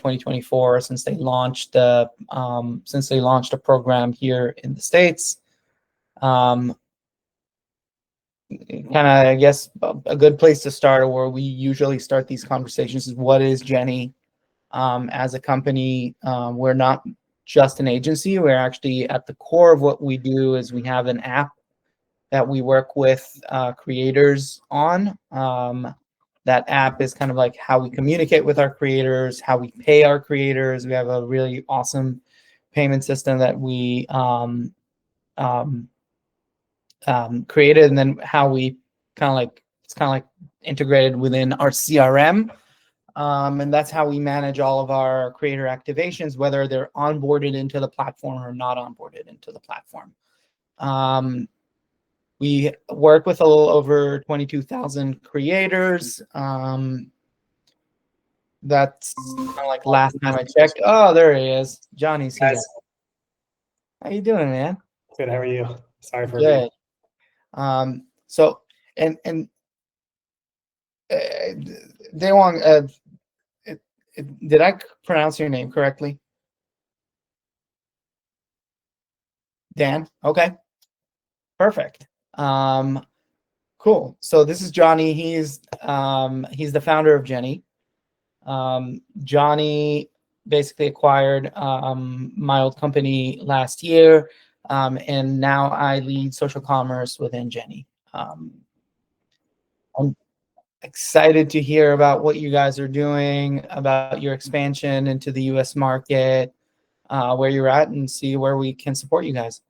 2024 since they launched a program here in the States. Kind of, I guess, a good place to start, or where we usually start these conversations, is what is Genni as a company? We're not just an agency. We're actually, at the core of what we do is we have an app that we work with creators on. That app is kind of like how we communicate with our creators, how we pay our creators. We have a really awesome payment system that we created, and then how we it's kind of like integrated within our CRM. And that's how we manage all of our creator activations, whether they're onboarded into the platform or not onboarded into the platform. We work with a little over 22,000 creators. That's kind of like last time I checked. Oh, there he is. Johnny's here. How you doing, man? Good. How are you? Sorry for good. So Daewon, did I pronounce your name correctly? Dan. Okay. Perfect. Cool. So this is Johnny. He's the founder of Genni. Johnny basically acquired my old company last year, and now I lead social commerce within Genni. I'm excited to hear about what you guys are doing, about your expansion into the U.S. market, where you're at, and see where we can support you guys.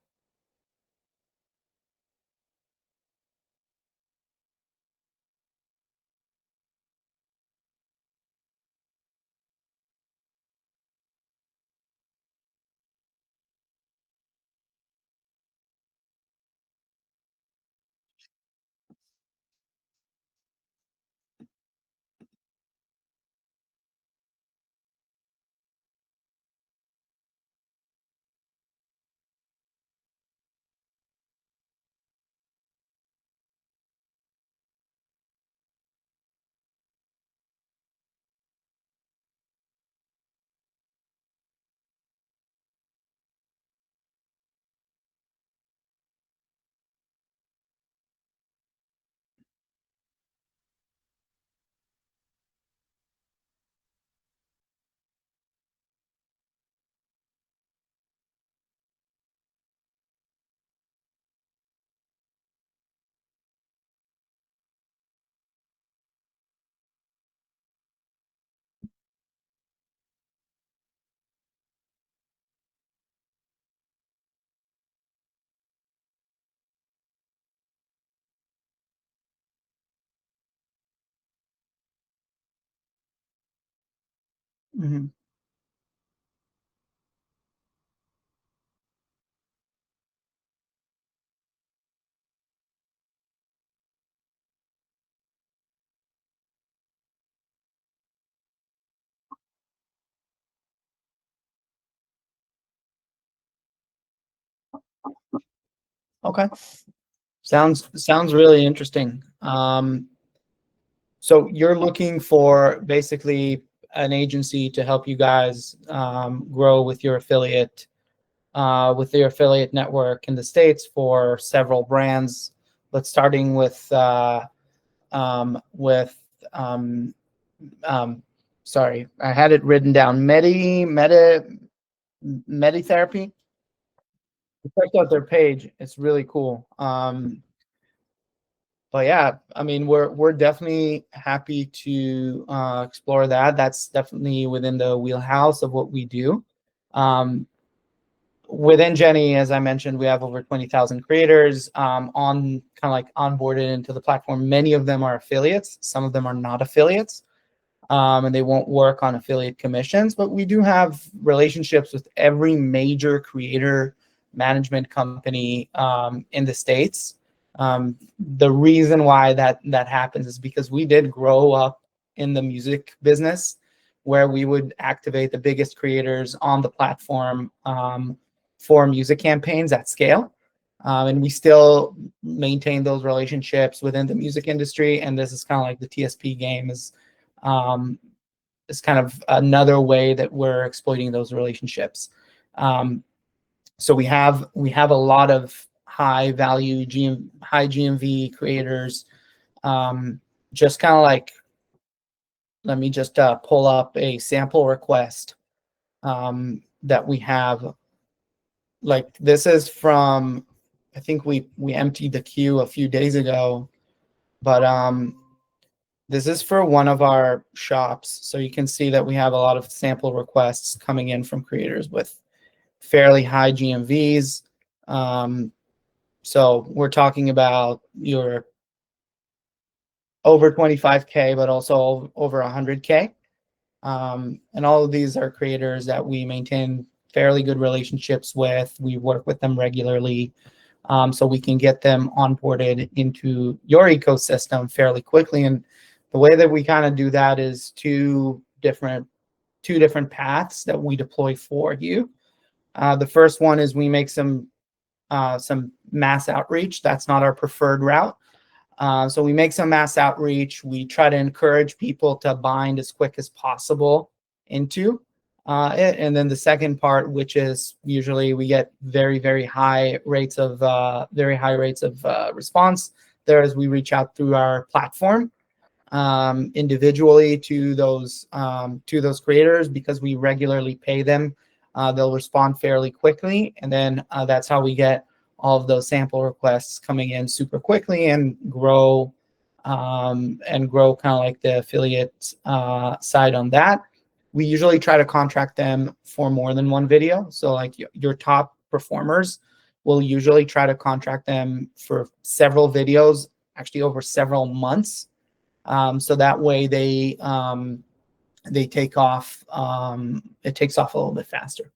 Mm-hmm. Okay. Sounds really interesting. So you're looking for basically an agency to help you guys grow with your affiliate network in the States for several brands. Let's starting with sorry, I had it written down. Meditherapy. Check out their page. It's really cool. But yeah, I mean, we're definitely happy to explore that. That's definitely within the wheelhouse of what we do. Within Genni, as I mentioned, we have over 20,000 creators on kind of like onboarded into the platform. Many of them are affiliates. Some of them are not affiliates, and they won't work on affiliate commissions. But we do have relationships with every major creator management company in the States. The reason why that happens is because we did grow up in the music business, where we would activate the biggest creators on the platform for music campaigns at scale. And we still maintain those relationships within the music industry. And this is kind of like the TSP game, is is kind of another way that we're exploiting those relationships. So we have a lot of high value high GMV creators. Just kind of like, let me just pull up a sample request that we have. Like, this is from, I think we emptied the queue a few days ago, but this is for one of our shops. So you can see that we have a lot of sample requests coming in from creators with fairly high GMVs. So we're talking about your over 25K, but also over 100K. And all of these are creators that we maintain fairly good relationships with. We work with them regularly, so we can get them onboarded into your ecosystem fairly quickly. And the way that we kind of do that is two different paths that we deploy for you. The first one is we make some mass outreach. That's not our preferred route. So we make some mass outreach. We try to encourage people to bind as quick as possible into it. And then the second part, which is usually we get very high rates of response there as we reach out through our platform individually to those creators, because we regularly pay them. They'll respond fairly quickly, and then that's how we get all of those sample requests coming in super quickly and grow kind of like the affiliate side on that. We usually try to contract them for more than one video. So like your top performers, we'll usually try to contract them for several videos, actually over several months. So that way they take off. It takes off a little bit faster.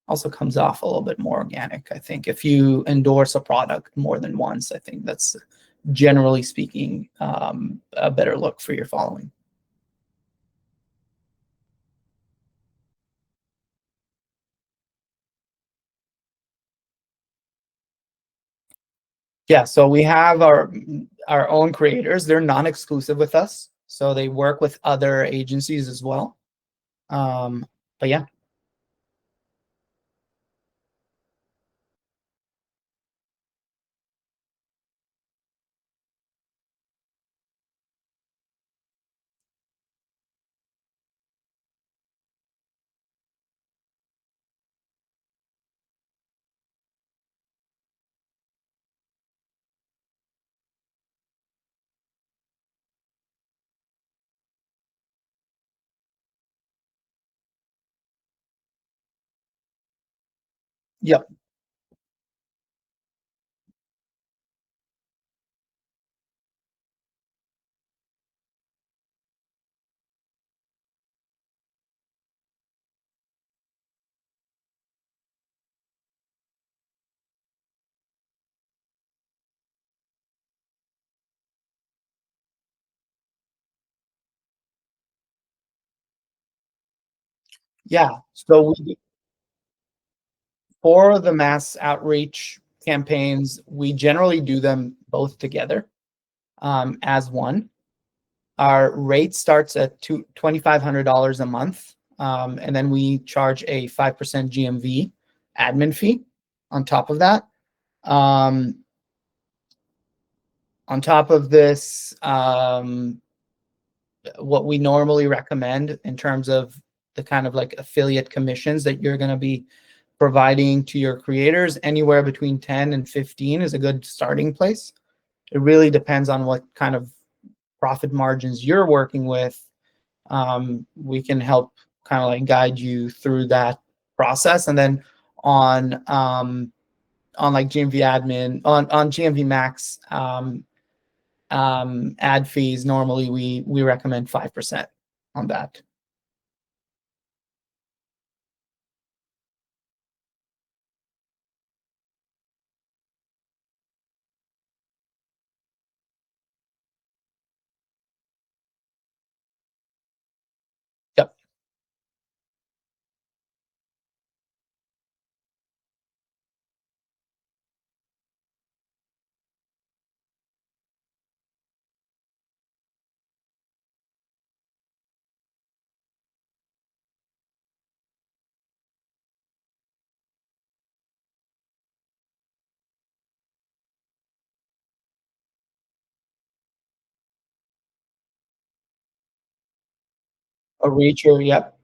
Also comes off a little bit more organic, I think. If you endorse a product more than once, I think that's, generally speaking, a better look for your following. Yeah, so we have our own creators. They're non-exclusive with us, so they work with other agencies as well. But yeah. Yep. Yeah. So for the mass outreach campaigns, we generally do them both together as one. Our rate starts at $2,500 a month, and then we charge a 5% GMV admin fee on top of that. On top of this, what we normally recommend in terms of the kind of like affiliate commissions that you're going to be providing to your creators, anywhere between 10 and 15 is a good starting place. It really depends on what kind of profit margins you're working with. We can help kind of like guide you through that process. And then on like GMV admin, on GMV max ad fees, normally we recommend 5% on that. Yep. A reacher, yep.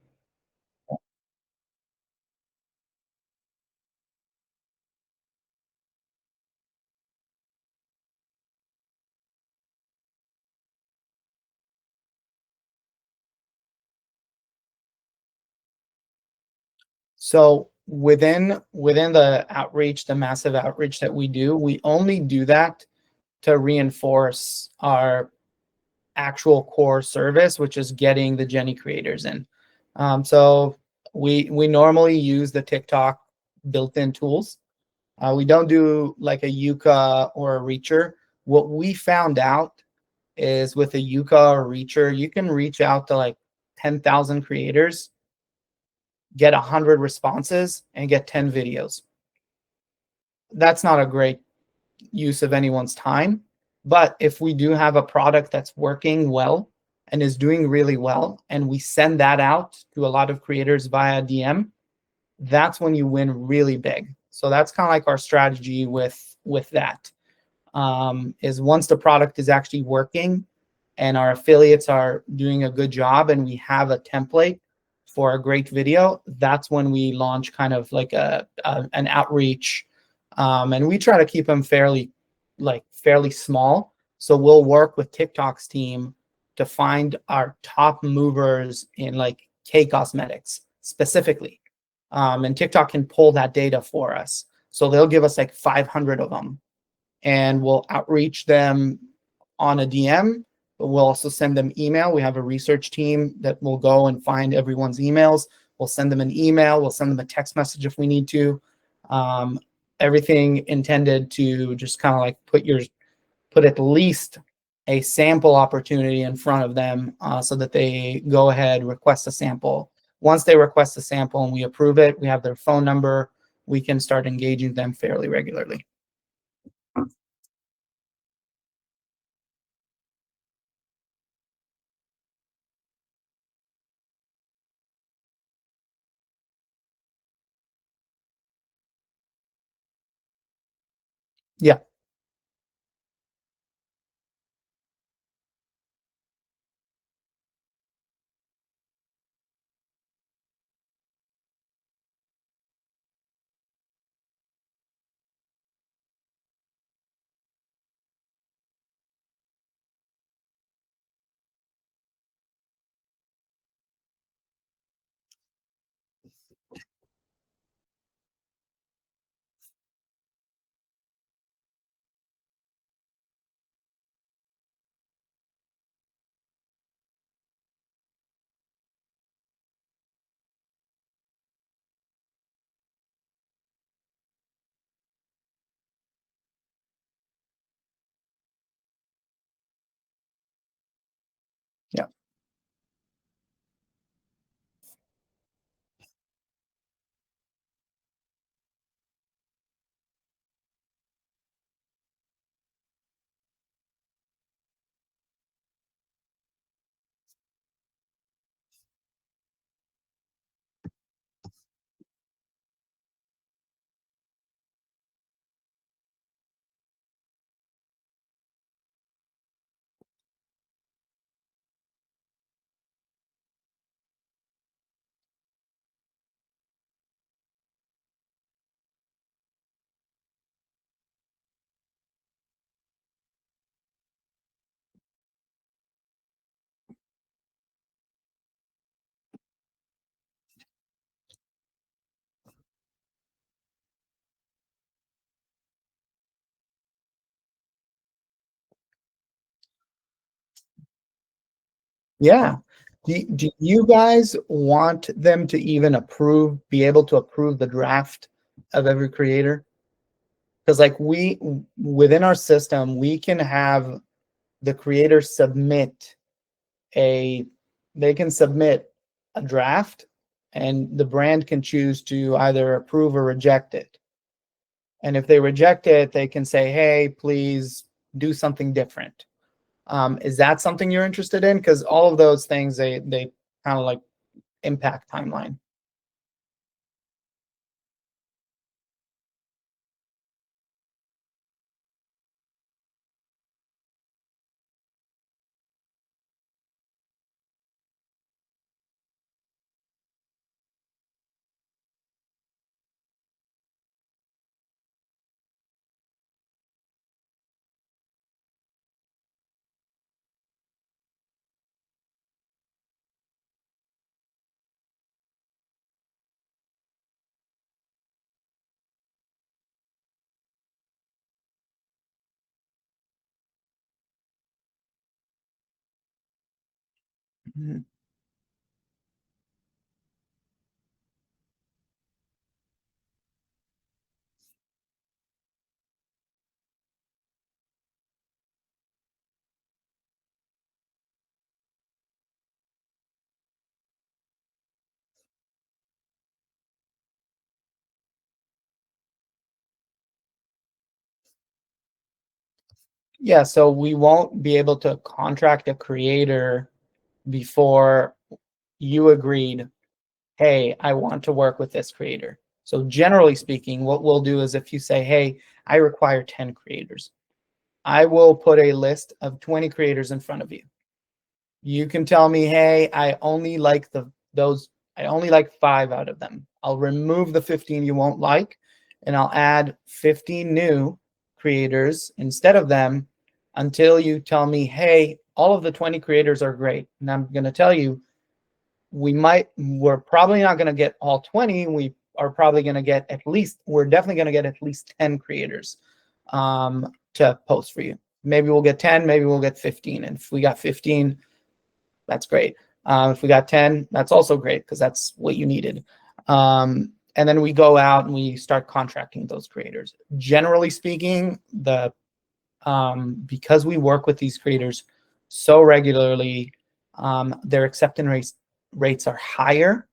So within the outreach, the massive outreach that we do, we only do that to reinforce our actual core service, which is getting the Genny creators in. So we normally use the TikTok built-in tools. We don't do like a Yuka or a Reacher. What we found out is with a Yuka or Reacher, you can reach out to like 10,000 creators, get 100 responses, and get 10 videos. That's not a great use of anyone's time. But if we do have a product that's working well and is doing really well, and we send that out to a lot of creators via DM, that's when you win really big. So that's kind of like our strategy with that. Is once the product is actually working and our affiliates are doing a good job and we have a template for a great video, that's when we launch kind of like an outreach. And we try to keep them fairly small. So we'll work with TikTok's team to find our top movers in like K cosmetics specifically. And TikTok can pull that data for us. So they'll give us like 500 of them and we'll outreach them on a DM. But we'll also send them email. We have a research team that will go and find everyone's emails. We'll send them an email. We'll send them a text message if we need to. Um, Everything intended to just kind of like put at least a sample opportunity in front of them so that they go ahead, request a sample. Once they request a sample and we approve it, we have their phone number. We can start engaging them fairly regularly. Yeah. Yeah. Yeah. Do you guys want them to even be able to approve the draft of every creator? Because like within our system, we can have the creator a, they can submit a draft and the brand can choose to either approve or reject it. And if they reject it, they can say, hey, please do something different. Is that something you're interested in? Because all of those things, they kind of like impact timeline. Mhm. Yeah, so we won't be able to contract a creator before you agreed, hey, I want to work with this creator. So generally speaking, what we'll do is if you say, hey, I require 10 creators, I will put a list of 20 creators in front of you. You can tell me, hey, I only like I only like 5 out of them. I'll remove the 15 you won't like, and I'll add 15 new creators instead of them until you tell me, hey, all of the 20 creators are great. And I'm going to tell you, we're probably not going to get all 20. We are probably going to get we're definitely going to get at least 10 creators to post for you. Maybe we'll get 10, maybe we'll get 15. And if we got 15, that's great. If we got 10, that's also great because that's what you needed. And then we go out and we start contracting those creators. Generally speaking, because we work with these creators so regularly, their rates are higher,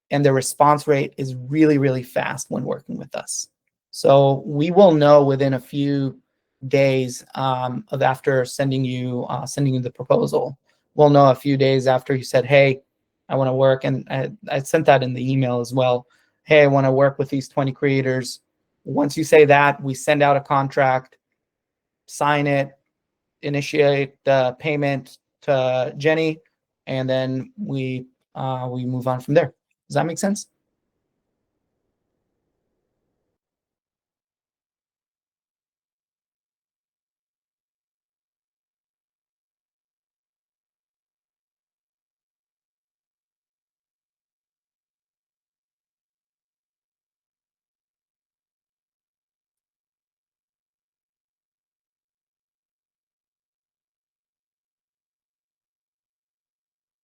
and the response rate is really, really fast when working with us. So we will know within a few days of after sending you the proposal. We'll know a few days after you said, hey, I want to work. And I sent that in the email as well. Hey, I want to work with these 20 creators. Once you say that, we send out a contract, sign it, initiate the payment to Genni, and then we move on from there. Does that make sense?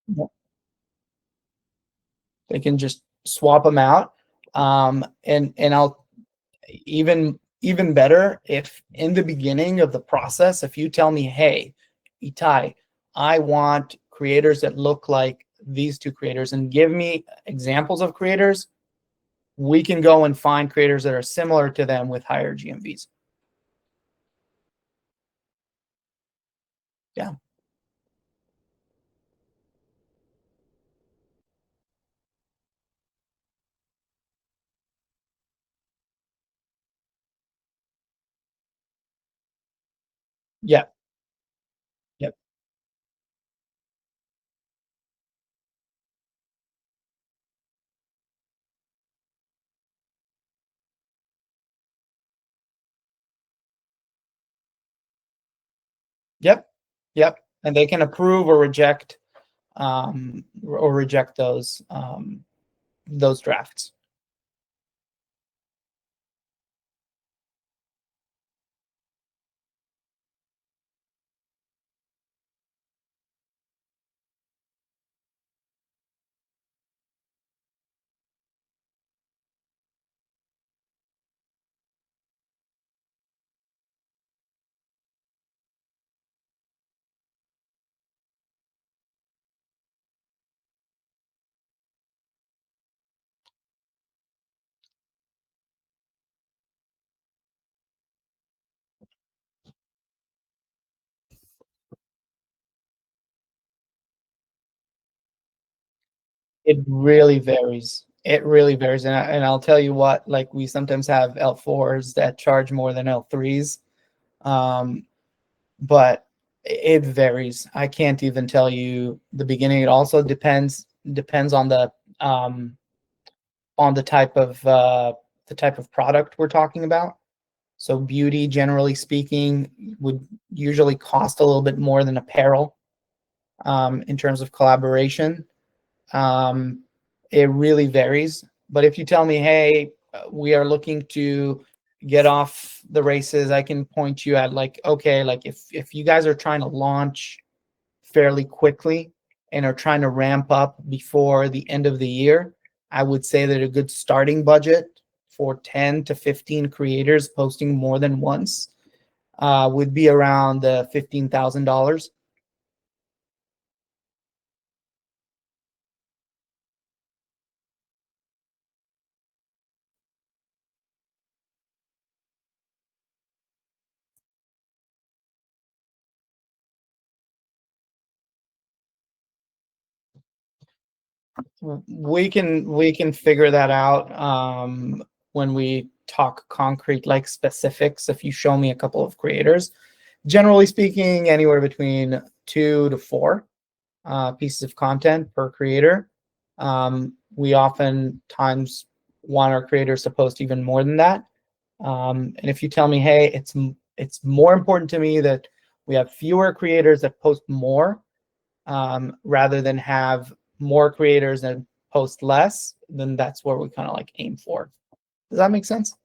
Yeah. They can just swap them out, and I'll even better if in the beginning of the process, if you tell me, hey, Itai, I want creators that look like these 2 creators, and give me examples of creators, we can go and find creators that are similar to them with higher GMVs. Yeah. Yeah. Yep. Yep. Yep. And they can approve or reject those drafts. It really varies. It really varies. And I'll tell you what, like we sometimes have L4s that charge more than L3s. Um, but it varies. I can't even tell you the beginning. It also depends on the type of product we're talking about. So beauty, generally speaking, would usually cost a little bit more than apparel in terms of collaboration. Um, it really varies. But if you tell me, hey, we are looking to get off the races, I can point you at like, okay, like if you guys are trying to launch fairly quickly, and are trying to ramp up before the end of the year, I would say that a good starting budget for 10 to 15 creators posting more than once would be around $15,000. We can figure that out when we talk concrete like specifics. If you show me a couple of creators, generally speaking, anywhere between 2 to 4 pieces of content per creator. We oftentimes want our creators to post even more than that. And if you tell me, hey, it's more important to me that we have fewer creators that post more rather than have more creators and post less, then that's where we kind of like aim for. Does that make sense?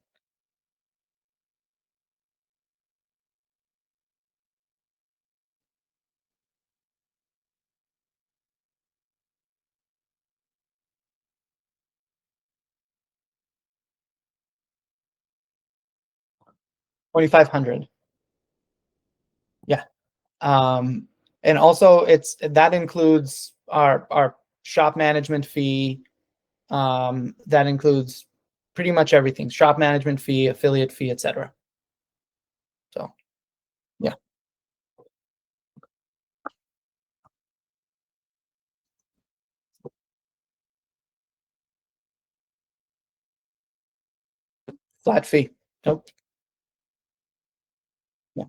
2,500. Yeah. Um, and also that includes our shop management fee. That includes pretty much everything: shop management fee, affiliate fee, etc. So yeah, flat fee. Nope. Yeah.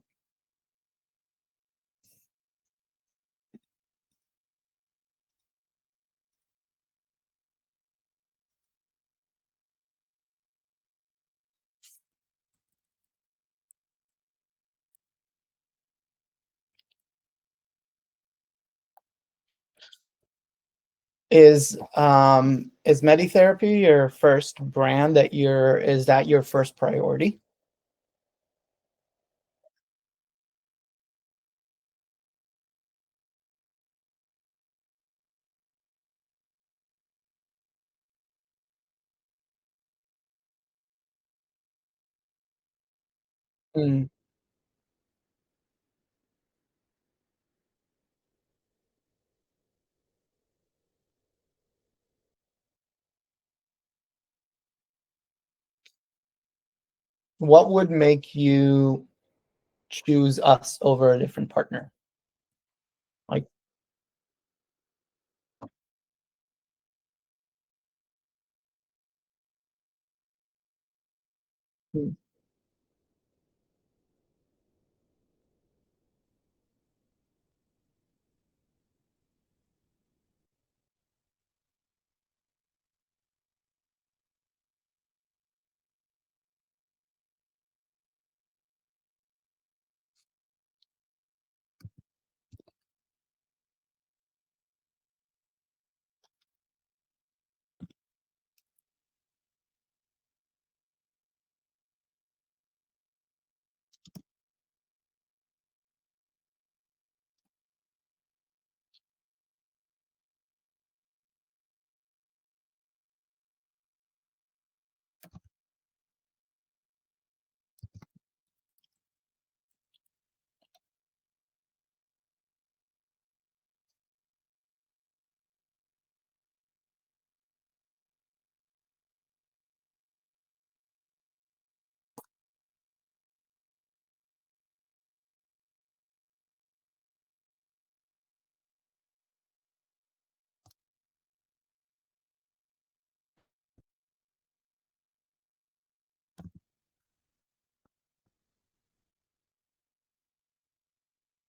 Is Meditherapy your first brand that is that your first priority? Mm. What would make you choose us over a different partner? Like, mm,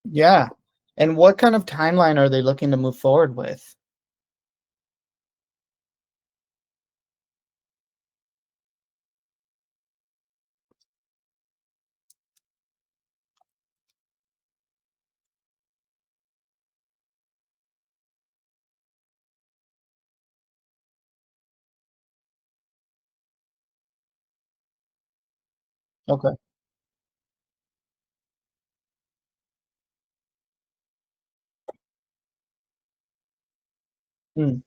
yeah. And what kind of timeline are they looking to move forward with? Okay. Mm,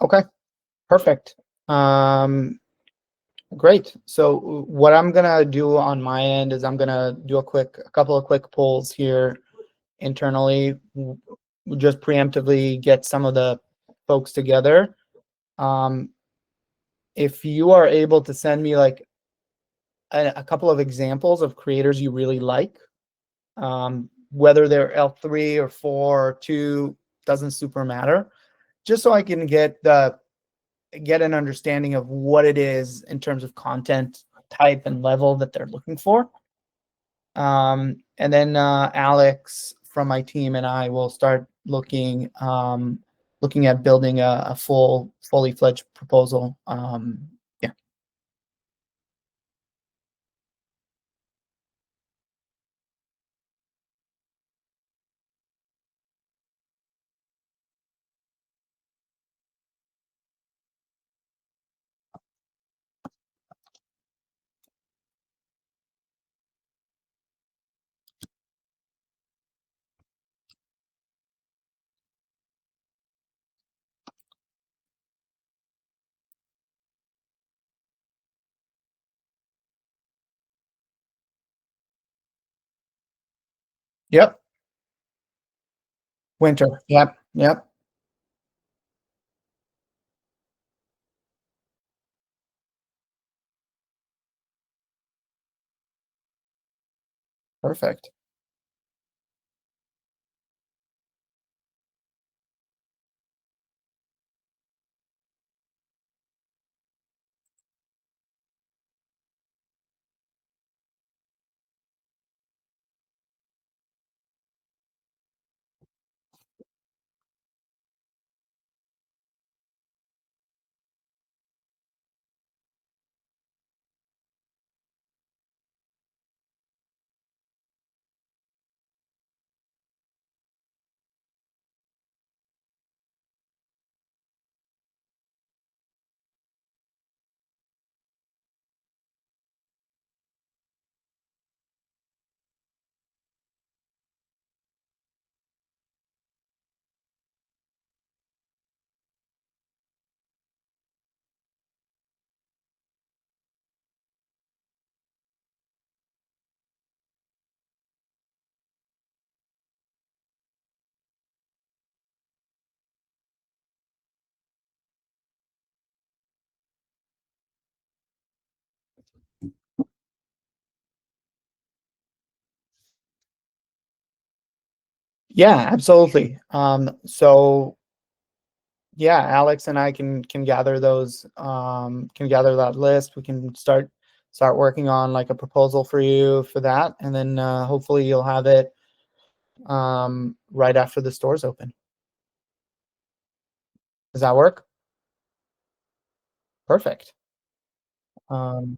okay, perfect. Um, Great. So what I'm gonna do on my end is I'm gonna do a couple of quick polls here internally, just preemptively get some of the folks together. Um, if you are able to send me like a couple of examples of creators you really like, whether they're L3 or 4 or 2, doesn't super matter, just so I can get an understanding of what it is in terms of content type and level that they're looking for. And then Alex from my team and I will start looking at building a fully fledged proposal. Yeah. Yep. Winter. Yep. Yep. Perfect. Yeah, absolutely. So yeah, Alex and I can gather those, can gather that list. We can start working on like a proposal for you for that, and then hopefully you'll have it right after the stores open. Does that work? Perfect. Um,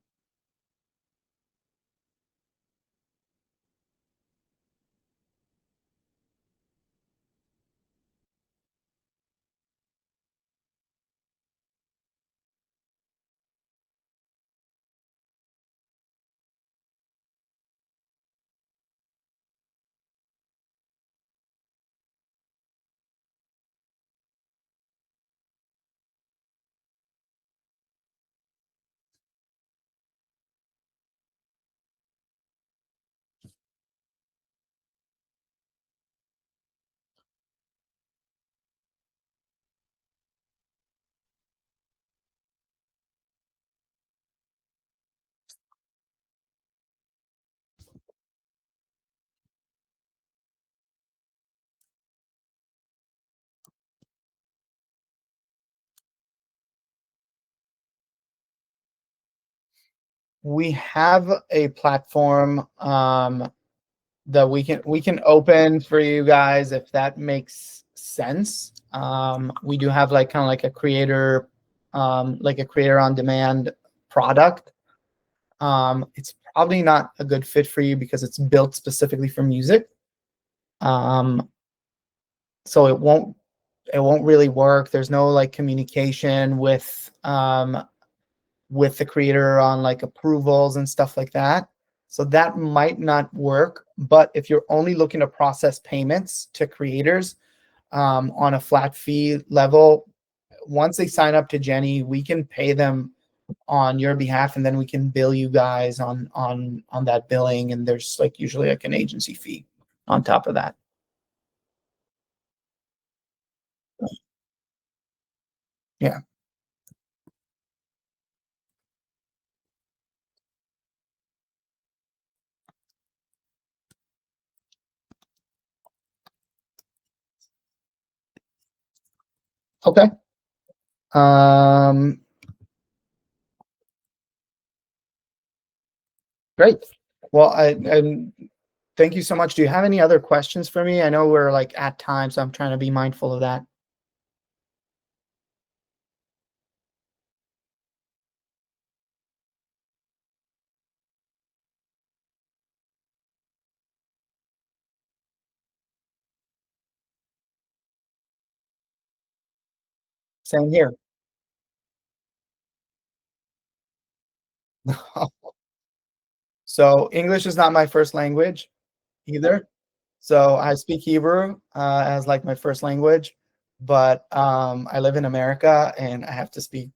We have a platform that we can open for you guys if that makes sense. We do have like kind of like a creator on demand product. It's probably not a good fit for you because it's built specifically for music. Um, so it won't really work. There's no like communication with the creator on like approvals and stuff like that. So that might not work. But if you're only looking to process payments to creators on a flat fee level, once they sign up to Genny, we can pay them on your behalf, and then we can bill you guys on that billing. And there's like usually like an agency fee on top of that. Yeah. Okay. Um, Great. Well, I thank you so much. Do you have any other questions for me? I know we're like at time, so I'm trying to be mindful of that. Same here. So English is not my first language either. So I speak Hebrew as like my first language, but I live in America and I have to speak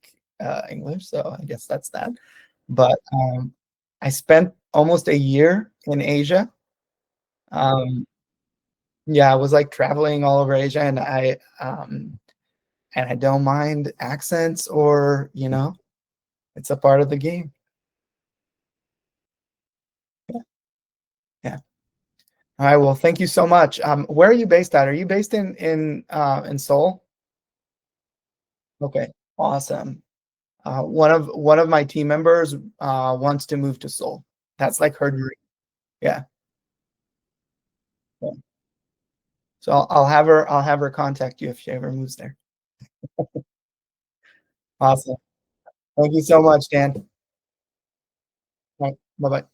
English. So I guess that's that. But I spent almost a year in Asia. Um, yeah, I was like traveling all over Asia, and I don't mind accents or it's a part of the game. Yeah. Yeah. All right. Well, thank you so much. Where are you based at? Are you based in Seoul? Okay. Awesome. One of my team members wants to move to Seoul. That's like her dream. Yeah. Yeah. So I'll have her contact you if she ever moves there. Awesome. Thank you so much, Dan. Bye bye.